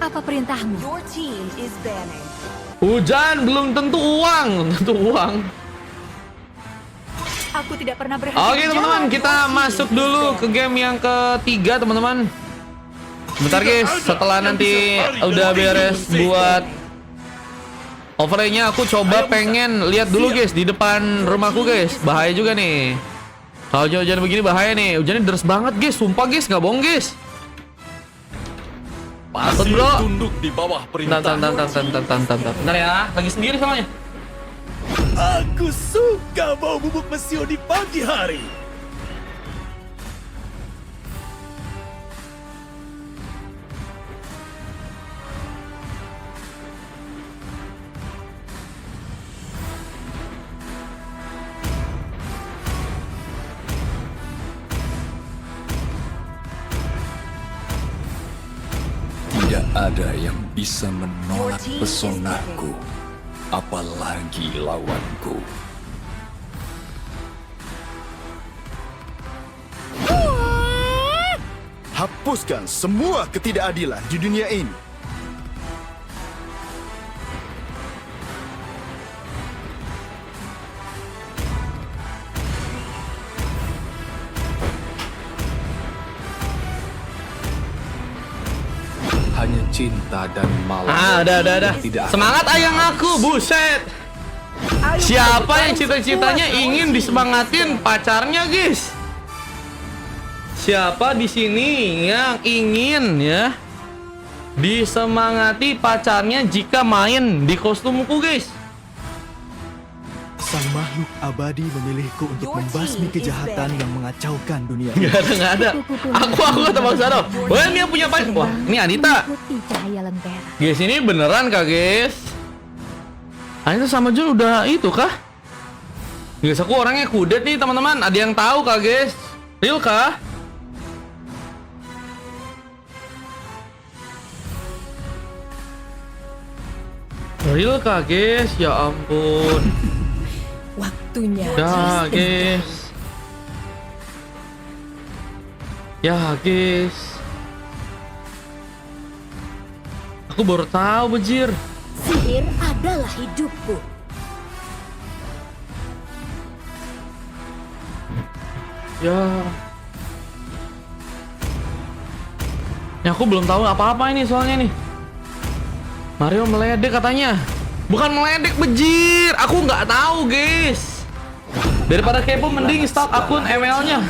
Apa perintahmu? Your team is banning. Hujan belum tentu uang, tentu uang. Aku tidak pernah berhenti. Oke teman-teman, kita masuk dulu ke game yang ketiga teman-teman. Bentar guys, setelah nanti udah beres buat overlay-nya, aku coba pengen lihat dulu guys di depan rumahku guys. Bahaya juga nih. Kalau hujan begini bahaya nih. Hujannya deras banget guys, sumpah guys, nggak bohong guys. Patut bro. Tunduk di bawah perintah. Bentar ya, lagi sendiri soalnya. Aku suka bau bubuk mesio di pagi hari. Tidak ada yang bisa menolak pesonaku, apalagi lawanku. Hapuskan semua ketidakadilan di dunia ini. Hanya cinta dan malam. Udah. Tidak Semangat ayang aku, buset. Siapa yang cita-citanya ingin disemangatin pacarnya, guys? Siapa di sini yang ingin ya disemangati pacarnya jika main di kostumku, guys? Sang makhluk abadi memilihku untuk membasmi kejahatan yang mengacaukan dunia ini. Nggak ada. Aku kata Bang Sado. Wah, ini yang punya pacar. Wah, ini Anita. Ikuti cahaya lentera. Guys, ini beneran kah, guys? Anita sama Jun udah itu kah? Guys, aku orangnya kudet nih, teman-teman. Ada yang tahu kah, guys? Real kah? Real kah, guys? Ya ampun. Waktunya. Ya, guys. Ya, guys. Aku baru tahu, bejir. Sihir adalah hidupku. Ya. Ya, aku belum tahu apa-apa ini soalnya nih. Mario meledek katanya. Bukan meledek, bejir. Aku nggak tahu, guys. Daripada kepo mending start akun ML-nya.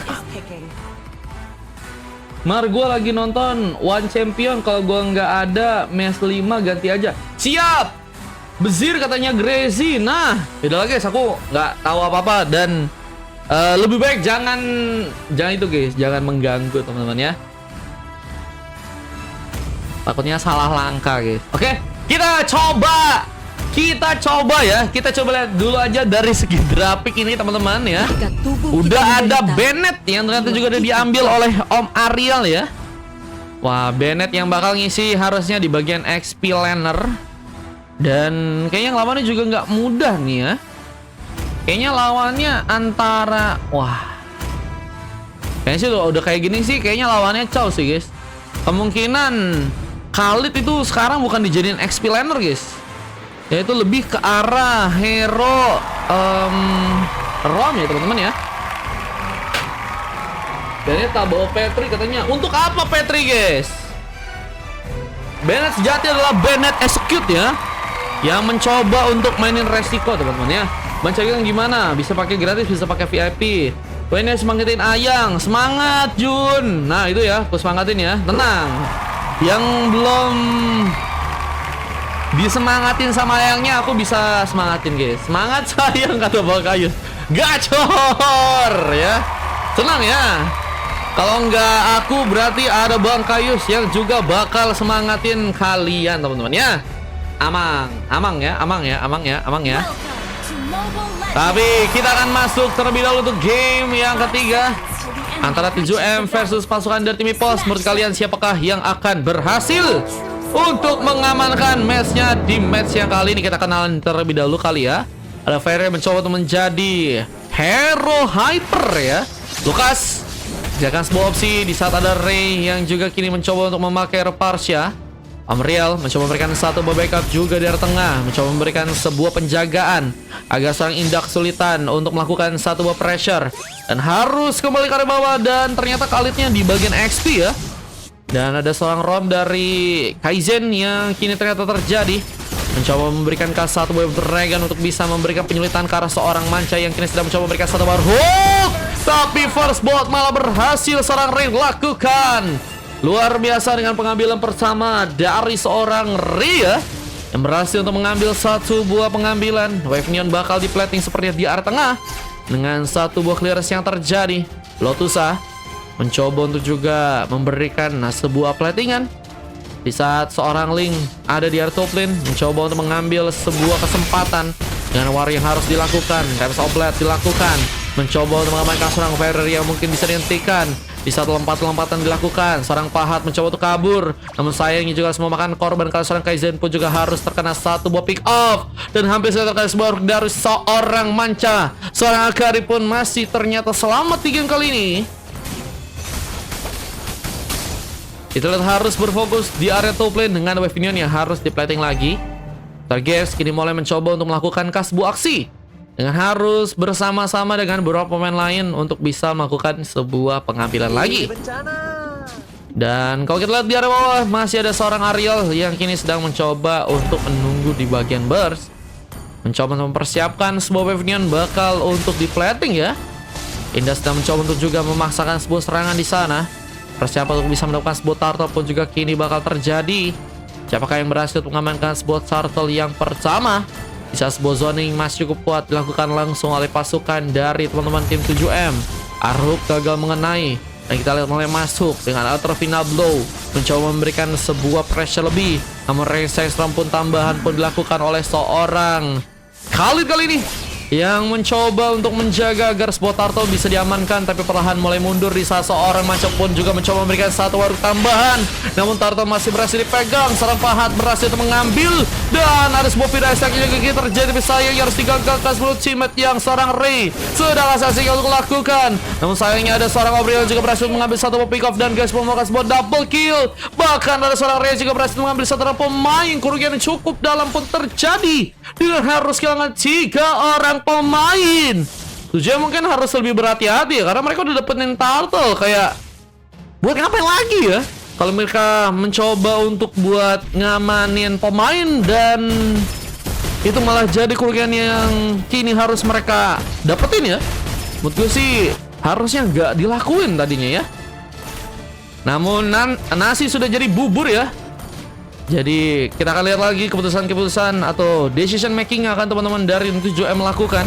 Mar, gue lagi nonton One Champion. Kalau gue nggak ada match 5 ganti aja. Siap. Bezir katanya Gracie. Nah, udah guys, aku nggak tahu apa-apa dan lebih baik jangan itu guys, jangan mengganggu teman-teman ya. Takutnya salah langkah guys. Oke, kita coba ya. Kita coba lihat dulu aja dari segi grafik ini teman-teman ya. Jika tubuh kita Udah ada menderita, Bennett yang ternyata juga udah diambil oleh Om Ariel ya. Wah, Bennett yang bakal ngisi harusnya di bagian XP laner. Dan kayaknya lawannya juga nggak mudah nih ya. Kayaknya lawannya antara... Wah, kayaknya sih udah kayak gini sih, kayaknya lawannya Chow sih guys. Kemungkinan Khalid itu sekarang bukan dijadiin XP laner guys, yaitu lebih ke arah hero Rom ya teman-teman ya. Dan ini bawa Petri katanya. Untuk apa Petri guys? Bennett sejati adalah Bennett Execute ya, yang mencoba untuk mainin resiko teman-teman ya. Bancang gimana? Bisa pakai gratis, bisa pakai VIP. Wah, ini semangatin Ayang. Semangat Jun. Nah itu ya, aku semangatin ya. Tenang. Yang belum disemangatin sama Ayangnya, aku bisa semangatin guys. Semangat sayang kata Bang Kayus. Gacor ya. Tenang ya. Kalau nggak aku berarti ada Bang Kayus yang juga bakal semangatin kalian teman-teman ya. Amang ya. Tapi kita akan masuk terlebih dahulu untuk game yang ketiga antara 7M versus pasukan dari tim Ipos. Menurut kalian siapakah yang akan berhasil untuk mengamankan matchnya di match yang kali ini? Kita kenalan terlebih dahulu kali ya. Ada Fairy mencoba untuk menjadi hero hyper ya. Lukas jaga sebuah opsi di saat ada Ray yang juga kini mencoba untuk memakai Reparsha. Amriel mencoba memberikan satu backup juga di area tengah, mencoba memberikan sebuah penjagaan agar seorang Indah kesulitan untuk melakukan satu buah pressure dan harus kembali ke area bawah, dan ternyata Khalidnya di bagian XP ya. Dan ada seorang roam dari Kaizen yang kini ternyata terjadi, mencoba memberikan satu wave dragon untuk bisa memberikan penyulitan ke arah seorang Manca yang kini sedang mencoba memberikan satu bar hook, tapi first blood malah berhasil seorang Ray lakukan. Luar biasa dengan pengambilan pertama dari seorang Ria yang berhasil untuk mengambil satu buah pengambilan. Wave Neon bakal di plating seperti di area tengah dengan satu buah clearance yang terjadi. Lotusa mencoba untuk juga memberikan sebuah platingan di saat seorang Link ada di area top lane, mencoba untuk mengambil sebuah kesempatan dengan war yang harus dilakukan. Reps Oblet dilakukan, mencoba untuk mengamankan seorang Ferrer yang mungkin bisa dihentikan. Di saat lompat-lompatan dilakukan, seorang Pahat mencoba untuk kabur, namun sayangnya juga harus memakan korban karena seorang Kaizen pun juga harus terkena satu buah pick off dan hampir saja terkena sebuah dari seorang Manca. Seorang Akari pun masih ternyata selamat di game kali ini. Kita lihat harus berfokus di area top lane dengan Wave Minion yang harus di plating lagi. Target kini mulai mencoba untuk melakukan sebuah aksi dengan harus bersama-sama dengan beberapa pemain lain untuk bisa melakukan sebuah pengambilan lagi. Dan kalau kita lihat di area bawah masih ada seorang Ariel yang kini sedang mencoba untuk menunggu di bagian burst, mencoba mempersiapkan sebuah Wave Neon bakal untuk di plating ya. Indah sedang mencoba untuk juga memaksakan sebuah serangan di sana. Persiapan untuk bisa mendapatkan sebuah turtle pun juga kini bakal terjadi. Siapakah yang berhasil untuk mengamankan sebuah turtle yang pertama? Bisa sebuah zoning masih cukup kuat dilakukan langsung oleh pasukan dari teman-teman tim 7M. Arhuk gagal mengenai, dan kita lihat mulai masuk dengan Ultra Final Blow, mencoba memberikan sebuah pressure lebih. Namun range extra pun tambahan pun dilakukan oleh seorang Khalid kali ini yang mencoba untuk menjaga agar sebuah turtle bisa diamankan, tapi perlahan mulai mundur di saat seorang Manca pun juga mencoba memberikan satu warung tambahan. Namun turtle masih berhasil dipegang, seorang Pahat berhasil untuk mengambil, dan ada sebuah Vida Stack yang juga terjadi, tapi sayangnya harus digagalkan sebelum teammate yang seorang Ray sedang asik untuk lakukan. Namun sayangnya ada seorang Aubrey yang juga berhasil mengambil satu pick off, dan guys pun melakukan sebuah double kill. Bahkan ada seorang Ray juga berhasil mengambil satu pemain. Kerugian yang cukup dalam pun terjadi dengan harus kehilangan 3 orang pemain. Tujuan mungkin harus lebih berhati-hati ya, karena mereka udah dapetin turtle. Kayak buat ngapain lagi ya kalau mereka mencoba untuk buat ngamanin pemain, dan itu malah jadi kerugian yang kini harus mereka dapetin ya. Menurut gue sih harusnya nggak dilakuin tadinya ya. Namun nasi sudah jadi bubur ya. Jadi kita akan lihat lagi keputusan-keputusan atau decision making yang akan teman-teman dari 7M lakukan,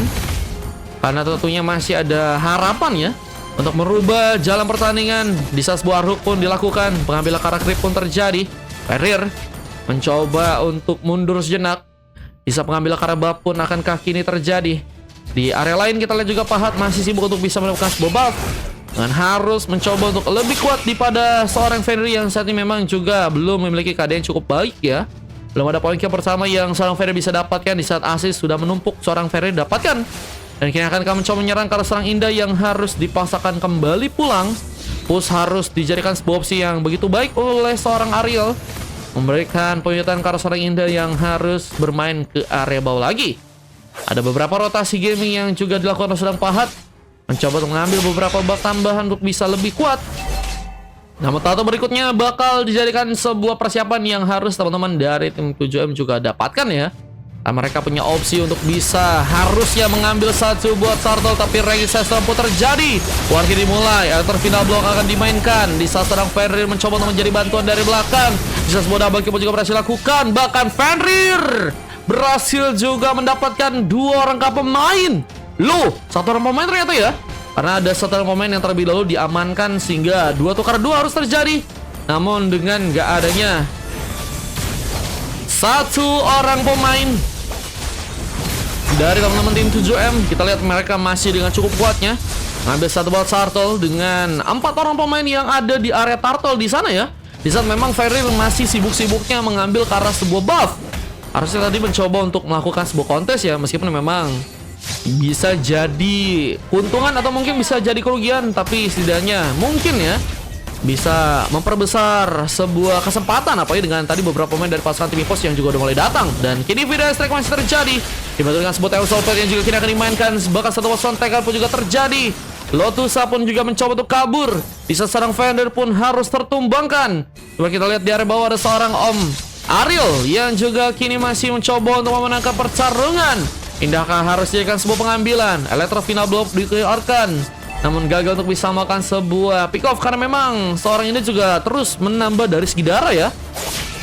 karena tentunya masih ada harapan ya untuk merubah jalan pertandingan. Di saat sebuah hook pun dilakukan, pengambilan karakter pun terjadi. Ferrer mencoba untuk mundur sejenak. Di saat pengambilan karakter pun akankah kini terjadi. Di area lain kita lihat juga Pahat masih sibuk untuk bisa melakukan sebuah buff, dan harus mencoba untuk lebih kuat daripada seorang Fenrir yang saat ini memang juga belum memiliki keadaan yang cukup baik ya. Belum ada poin kill pertama yang seorang Fenrir bisa dapatkan di saat asis sudah menumpuk seorang Fenrir dapatkan. Dan kini akan kami mencoba menyerang ke arah seorang Indah yang harus dipaksakan kembali pulang. Push harus dijadikan sebuah opsi yang begitu baik oleh seorang Ariel, memberikan penyutan ke arah seorang Indah yang harus bermain ke area bawah lagi. Ada beberapa rotasi gaming yang juga dilakukan oleh seorang Pahat, mencoba untuk mengambil beberapa bak tambahan untuk bisa lebih kuat. Namun tato berikutnya bakal dijadikan sebuah persiapan yang harus teman-teman dari tim 7M juga dapatkan ya. Nah, mereka punya opsi untuk bisa harusnya mengambil satu buat turtle, tapi resistance pun terjadi. Warga dimulai, alter final block akan dimainkan. Di saat seorang Fenrir mencoba untuk menjadi bantuan dari belakang. Di saat sebuah double kill juga berhasil lakukan. Bahkan Fenrir berhasil juga mendapatkan 2 rangka pemain. Loh, 1 orang pemain ternyata ya. Karena ada 1 orang pemain yang terlebih dahulu diamankan, sehingga 2 tukar 2 harus terjadi. Namun dengan gak adanya 1 orang pemain dari teman-teman tim 7M, kita lihat mereka masih dengan cukup kuatnya ngambil 1 buat turtle dengan 4 orang pemain yang ada di area turtle di sana ya. Di saat memang Fenrir masih sibuk-sibuknya mengambil ke arah sebuah buff. Harusnya tadi mencoba untuk melakukan sebuah kontes ya, meskipun memang bisa jadi keuntungan atau mungkin bisa jadi kerugian, tapi setidaknya mungkin ya bisa memperbesar sebuah kesempatan, apalagi dengan tadi beberapa pemain dari pasukan tim EVOS yang juga udah mulai datang. Dan kini video strike masih terjadi, dibantu dengan sebuah Teos Solver yang juga kini akan dimainkan. Bahkan satu sontekan pun juga terjadi. Lotusa pun juga mencoba untuk kabur. Bisa serang Fender pun harus tertumbangkan. Coba kita lihat di area bawah ada seorang Om Ariel yang juga kini masih mencoba untuk memenangkan pertarungan. Indahkah harus dijadikan sebuah pengambilan? Electro Final Blow dikeluarkan, namun gagal untuk bisa melakukan sebuah pick off karena memang seorang ini juga terus menambah dari segi darah ya.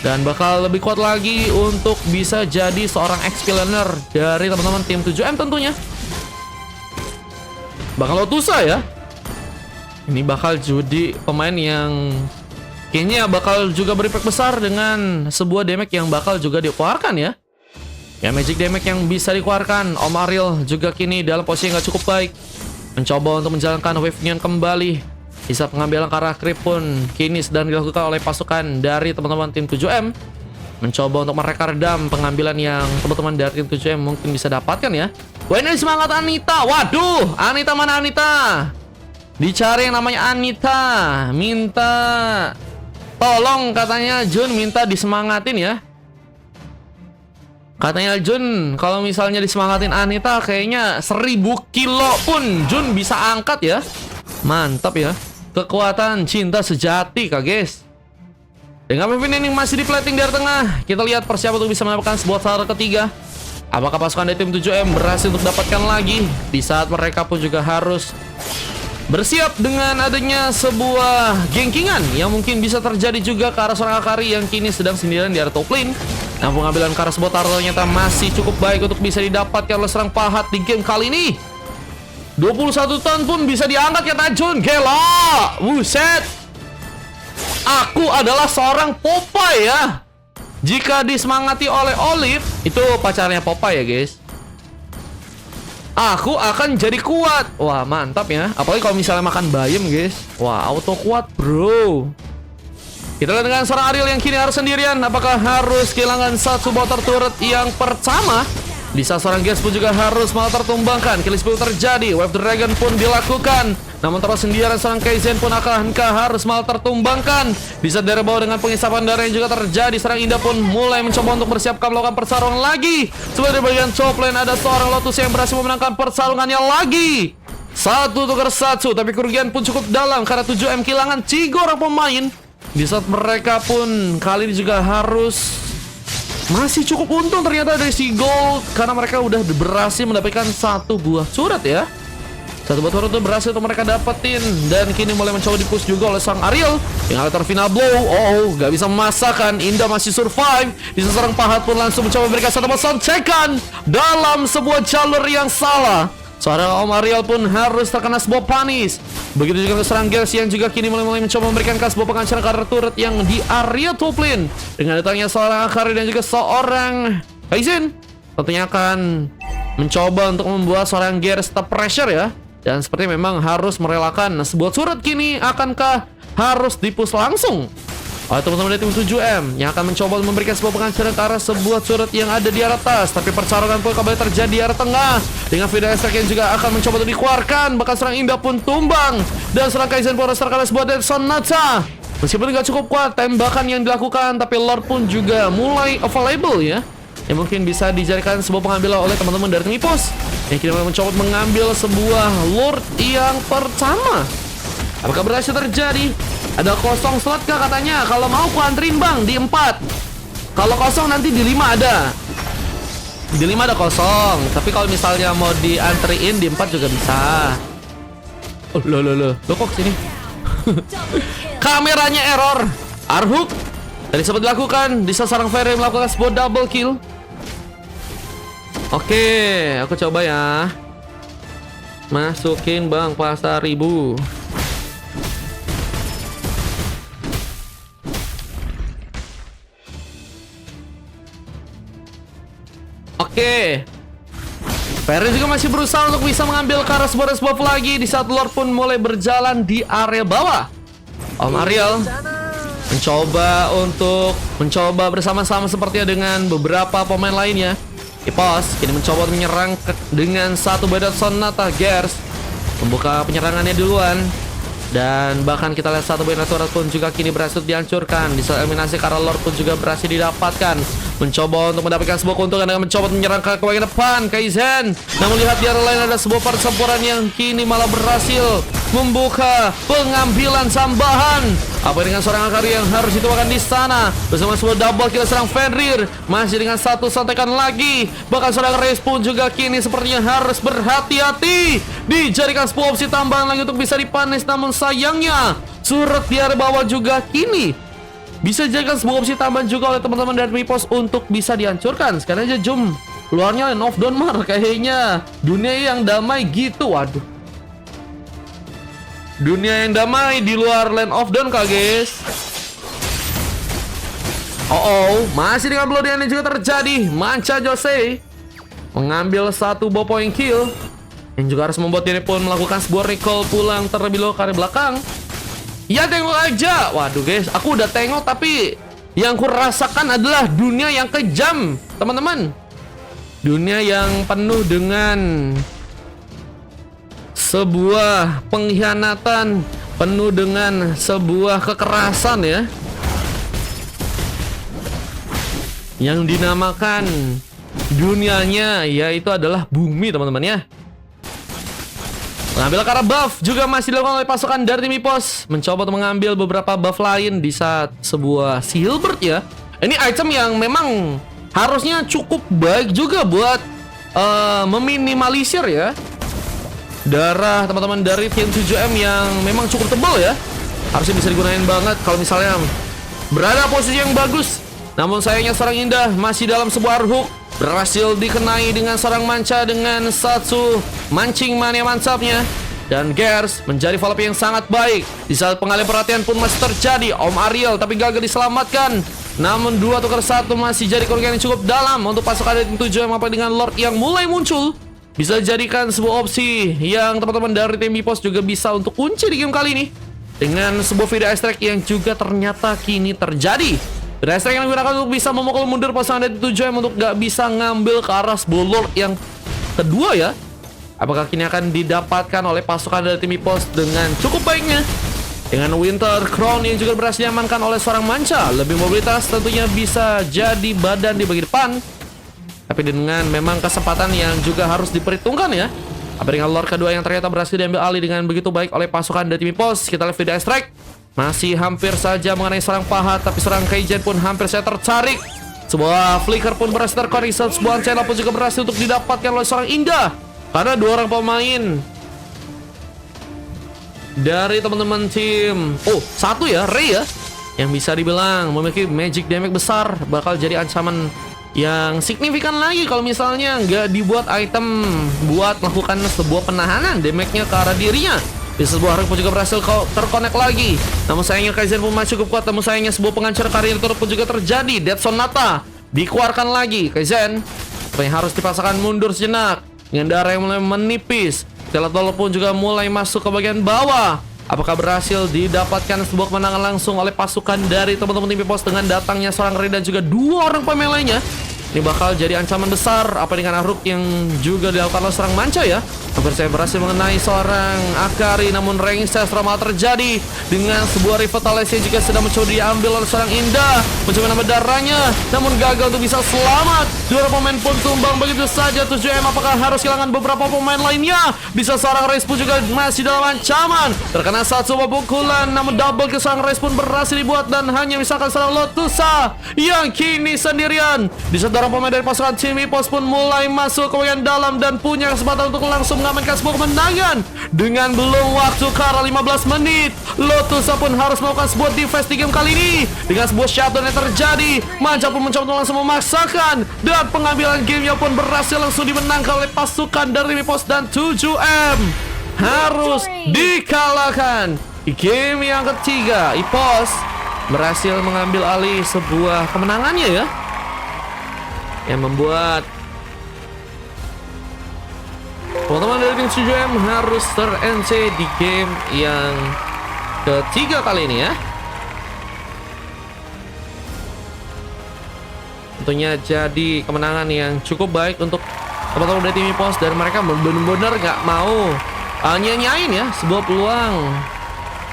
Dan bakal lebih kuat lagi untuk bisa jadi seorang XP laner dari teman-teman tim 7M tentunya. Bakal Lotusa ya. Ini bakal jadi pemain yang kayaknya bakal juga berimpact besar dengan sebuah damage yang bakal juga dikeluarkan ya. Ya, magic damage yang bisa dikeluarkan. Om Ariel juga kini dalam posisi yang gak cukup baik, mencoba untuk menjalankan wave union kembali. Bisa pengambilan ke arah creep pun kini sedang dilakukan oleh pasukan dari teman-teman tim 7M. Mencoba untuk mereka redam pengambilan yang teman-teman dari tim 7M mungkin bisa dapatkan ya. Wah, ini semangat Anita. Waduh, Anita mana Anita? Dicari yang namanya Anita. Minta tolong katanya Jun, minta disemangatin ya. Katanya Jun, kalau misalnya disemangatin Anita kayaknya 1000 kilo pun Jun bisa angkat ya. Mantap ya. Kekuatan cinta sejati kak guys. Dengan pemimpin ini masih di plating dari tengah, kita lihat persiapan untuk bisa mendapatkan sebuah tower ketiga. Apakah pasukan dari tim 7M berhasil untuk dapatkan lagi? Di saat mereka pun juga harus bersiap dengan adanya sebuah gengkingan yang mungkin bisa terjadi juga ke arah seorang Akari yang kini sedang sendirian di area top lane. Nah, pengambilan ke arah sebuah tower ternyata masih cukup baik untuk bisa didapatkan oleh serang pahat di game kali ini. 21 ton pun bisa diangkat ya Tajun. Gila, buset. Aku adalah seorang Popeye ya. Jika disemangati oleh Olive, itu pacarnya Popeye ya guys, aku akan jadi kuat. Wah, mantap ya. Apalagi kalau misalnya makan bayam guys. Wah, auto kuat bro. Kita lihat dengan seorang Ariel yang kini harus sendirian. Apakah harus kehilangan satu water turret yang pertama? Bisa seorang Gas pun juga harus malah tertumbangkan. Kill spill terjadi. Wave Dragon pun dilakukan. Namun terus sendirian seorang Kaizen pun akankah harus malah tertumbangkan. Bisa dari bawah dengan pengisapan darah yang juga terjadi. Seorang Indah pun mulai mencoba untuk bersiapkan melakukan pertarungan lagi. Sebagai bagian top lane ada seorang Lotus yang berhasil memenangkan pertarungannya lagi. 1-1, tapi kerugian pun cukup dalam karena 7M kehilangan 3 orang pemain. Di saat mereka pun kali ini juga harus masih cukup untung ternyata dari si Gold, karena mereka udah berhasil mendapatkan satu buah surat ya. Satu buah surat itu berhasil untuk mereka dapetin. Dan kini mulai mencoba dipush juga oleh sang Ariel yang ada terfina blow. Oh, gak bisa memasakkan. Indah masih survive. Di seorang pahat pun langsung mencoba memberikan satu soncekan dalam sebuah jalur yang salah. Seorang Om Ariel pun harus terkena sebuah panis. Begitu juga serang Gers yang juga kini mulai mencoba memberikan sebuah pengancaran ke arah turret yang di area top lane. Dengan datangnya seorang Akari dan juga seorang Kaizen, tentunya akan mencoba untuk membuat seorang Gers tetap pressure ya. Dan seperti memang harus merelakan sebuah turret kini akankah harus dipush langsung oleh teman-teman dari tim 7M yang akan mencoba memberikan sebuah pengancaran ke arah sebuah turret yang ada di atas. Tapi pertarungan pun kembali terjadi di arah tengah dengan video strike yang juga akan mencoba untuk dikeluarkan. Bahkan serang Indah pun tumbang dan serang Kaizen pun harus terkena sebuah Dead Sonata. Meskipun tidak cukup kuat tembakan yang dilakukan, tapi Lord pun juga mulai available ya, yang mungkin bisa dijadikan sebuah pengambilan oleh teman-teman dari tim EVOS yang kini mencoba mengambil sebuah Lord yang pertama. Apakah berhasil terjadi? Ada kosong slot kah katanya? Kalau mau ku anterin bang di 4. Kalau kosong nanti di 5 ada. Di 5 ada kosong. Tapi kalau misalnya mau diantriin di 4 juga bisa. Oh, lo kok sini? Kameranya error. Arhuk tadi sempat dilakukan. Di sarang Fairy melakukan sebuah double kill. Oke, aku coba ya. Masukin bang pasar ribu. Oke, Ferry juga masih berusaha untuk bisa mengambil ke arah sebuah buff lagi. Di saat Lord pun mulai berjalan di area bawah. Om Ariel mencoba bersama-sama sepertinya dengan beberapa pemain lainnya. EVOS kini mencoba menyerang dengan satu Dead Sonata. Gers membuka penyerangannya duluan. Dan bahkan kita lihat satu buah turret pun juga kini berhasil dihancurkan. Di saat eliminasi Kara Lord pun juga berhasil didapatkan. Mencoba untuk mendapatkan sebuah keuntungan dengan mencoba menyerang ke bagian depan Kaizen. Namun lihat di arah lain ada sebuah pertempuran yang kini malah berhasil membuka pengambilan tambahan. Apa dengan seorang Akari yang harus dituakan di sana bersama sebuah double kill serang Fenrir. Masih dengan satu santekan lagi. Bahkan seorang Reis pun juga kini sepertinya harus berhati-hati. Dijadikan sebuah opsi tambahan lagi untuk bisa dipanis. Namun sayangnya surat di area bawah juga kini bisa dijadikan sebuah opsi tambahan juga oleh teman-teman dari Mipos untuk bisa dihancurkan. Sekarang aja jom keluarnya Land of Dawnmar. Kayaknya dunia yang damai gitu. Waduh, dunia yang damai di luar Land of Dawn kah guys? Masih dengan bloodian yang juga terjadi. Manca Jose mengambil satu buah point kill yang juga harus membuat diri pun melakukan sebuah recall pulang terlebih dahulu ke arah belakang. Ya tengok aja. Waduh guys, aku udah tengok tapi yang ku rasakan adalah dunia yang kejam, teman-teman. Dunia yang penuh dengan sebuah pengkhianatan, penuh dengan sebuah kekerasan ya. Yang dinamakan dunianya yaitu adalah bumi, teman-teman ya. Mengambil ke arah buff juga masih dilakukan oleh pasukan dari tim Mipos. Mencoba untuk mengambil beberapa buff lain di saat sebuah Silbert ya. Ini item yang memang harusnya cukup baik juga buat meminimalisir ya darah teman-teman dari tim 7M yang memang cukup tebal ya. Harusnya bisa digunakan banget kalau misalnya berada posisi yang bagus. Namun sayangnya seorang Indah masih dalam sebuah arhook berhasil dikenai dengan seorang Manca dengan satu mancing mania mantapnya. Dan Gers menjadi follow up yang sangat baik. Di saat pengalihan perhatian pun masih terjadi. Om Ariel tapi gagal diselamatkan. Namun 2 tukar 1 masih jadi kerugian yang cukup dalam untuk pasukan dari tim 7 apa dengan Lord yang mulai muncul. Bisa jadikan sebuah opsi yang teman-teman dari tim Mipos juga bisa untuk kunci di game kali ini. Dengan sebuah video extract yang juga ternyata kini terjadi. Restrek yang digunakan untuk bisa memukul mundur pasangan dari 7M untuk gak bisa ngambil ke arah sebuah Lord yang kedua ya. Apakah kini akan didapatkan oleh pasukan dari tim Mipos dengan cukup baiknya? Dengan Winter Crown yang juga berhasil diamankan oleh seorang Manca. Lebih mobilitas tentunya bisa jadi badan di bagian depan. Tapi dengan memang kesempatan yang juga harus diperhitungkan ya. Apa dengan Lord kedua yang ternyata berhasil diambil alih dengan begitu baik oleh pasukan dari tim Mipos. Kita lihat video extract. Masih hampir saja mengenai serang Pahat, tapi serang Kaizen pun hampir saya tertarik. Sebuah flicker pun berhasil terkoneksi. Sebuah channel pun juga berhasil untuk didapatkan oleh seorang Indah. Karena 2 orang pemain dari teman-teman tim satu ya, Ray ya, yang bisa dibilang memiliki magic damage besar. Bakal jadi ancaman yang signifikan lagi kalau misalnya nggak dibuat item buat melakukan sebuah penahanan damage-nya ke arah dirinya. Di sebuah pun juga berhasil terkonek lagi. Namun sayangnya Kaizen pun masih cukup kuat. Namun sayangnya sebuah pengancar karir turut pun juga terjadi. Dead Sonata dikeluarkan lagi. Kaizen yang harus dipaksakan mundur sejenak. Dengan darah yang mulai menipis. Telat pun juga mulai masuk ke bagian bawah. Apakah berhasil didapatkan sebuah kemenangan langsung oleh pasukan dari teman-teman tim Mipos dengan datangnya seorang Ray dan juga 2 orang pemain lainnya? Ini bakal jadi ancaman besar. Apa dengan Aruk yang juga dilakukan oleh seorang Manca ya. Hampir saya berhasil mengenai seorang Akari. Namun Rengses malah terjadi dengan sebuah revitalisasi yang juga sedang mencoba diambil oleh seorang Indah. Mencoba nambah darahnya. Namun gagal untuk bisa selamat. 2 orang pemain pun tumbang begitu saja. 7M apakah harus kehilangan beberapa pemain lainnya? Bisa seorang Reis pun juga masih dalam ancaman. Terkena satu pukulan. Namun double ke seorang Reis pun berhasil dibuat. Dan hanya misalkan seorang Lotusa yang kini sendirian. Di saat orang pemain dari pasukan tim Mipos pun mulai masuk ke bagian dalam dan punya kesempatan untuk langsung mengamankan sebuah kemenangan. Dengan belum waktu ke arah 15 menit, Lotus pun harus melakukan sebuah defense di game kali ini. Dengan sebuah shutdown yang terjadi, Manca pun mencoba untuk langsung memaksakan. Dan pengambilan gamenya pun berhasil langsung dimenangkan oleh pasukan dari Mipos dan 7M. Harus dikalahkan. Di game yang ketiga, Ipos berhasil mengambil alih sebuah kemenangannya ya. Yang membuat teman-teman dari tim 7M harus ter-NC di game yang ketiga kali ini ya. Tentunya jadi kemenangan yang cukup baik untuk teman-teman dari tim Mipos. Dan mereka benar-benar nggak mau nyanyain ya sebuah peluang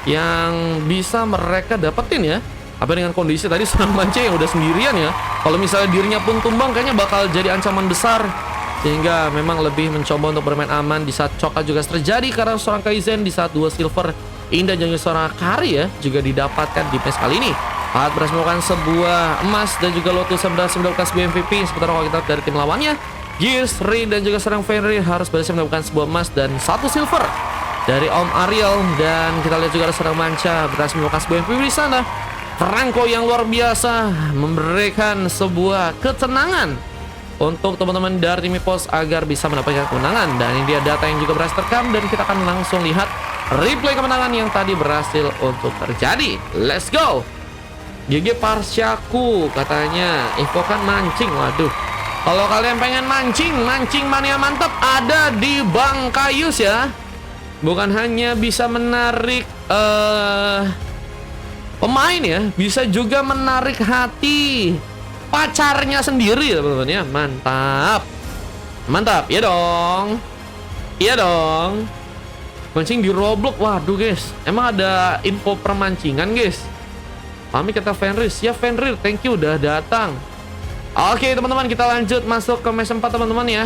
yang bisa mereka dapetin ya. Apa dengan kondisi tadi seorang Mance yang udah sendirian ya. Kalau misalnya dirinya pun tumbang kayaknya bakal jadi ancaman besar. Sehingga memang lebih mencoba untuk bermain aman di saat choka juga terjadi karena seorang Kaizen di saat 2 silver Indah dan juga seorang Akari ya juga didapatkan di match kali ini. Pahat berhasil melakukan sebuah emas dan juga Lotus yang berhasil mendapatkan sebuah MVP. Sementara kalau kita dari tim lawannya, Gears, Rin dan juga seorang Fenrir harus berhasil mendapatkan sebuah emas dan 1 silver dari Om Ariel. Dan kita lihat juga ada seorang Manca berhasil mendapatkan sebuah MVP di sana. Franco yang luar biasa memberikan sebuah ketenangan untuk teman-teman dari tim Epos agar bisa mendapatkan kemenangan. Dan ini dia data yang juga berhasil terekam dan kita akan langsung lihat replay kemenangan yang tadi berhasil untuk terjadi. Let's go. GG Parsyaku katanya infokan mancing. Waduh, kalau kalian pengen mancing mania mantap ada di Bang Kayus ya. Bukan hanya bisa menarik pemain ya, bisa juga menarik hati pacarnya sendiri ya teman-teman ya. Mantap. Mantap, ya dong. Iya dong. Mancing di Roblox. Waduh guys, emang ada info permancingan guys? Kami kata Fenrir. Siap Fenrir, thank you udah datang. Oke teman-teman, kita lanjut masuk ke match 4 teman-teman ya.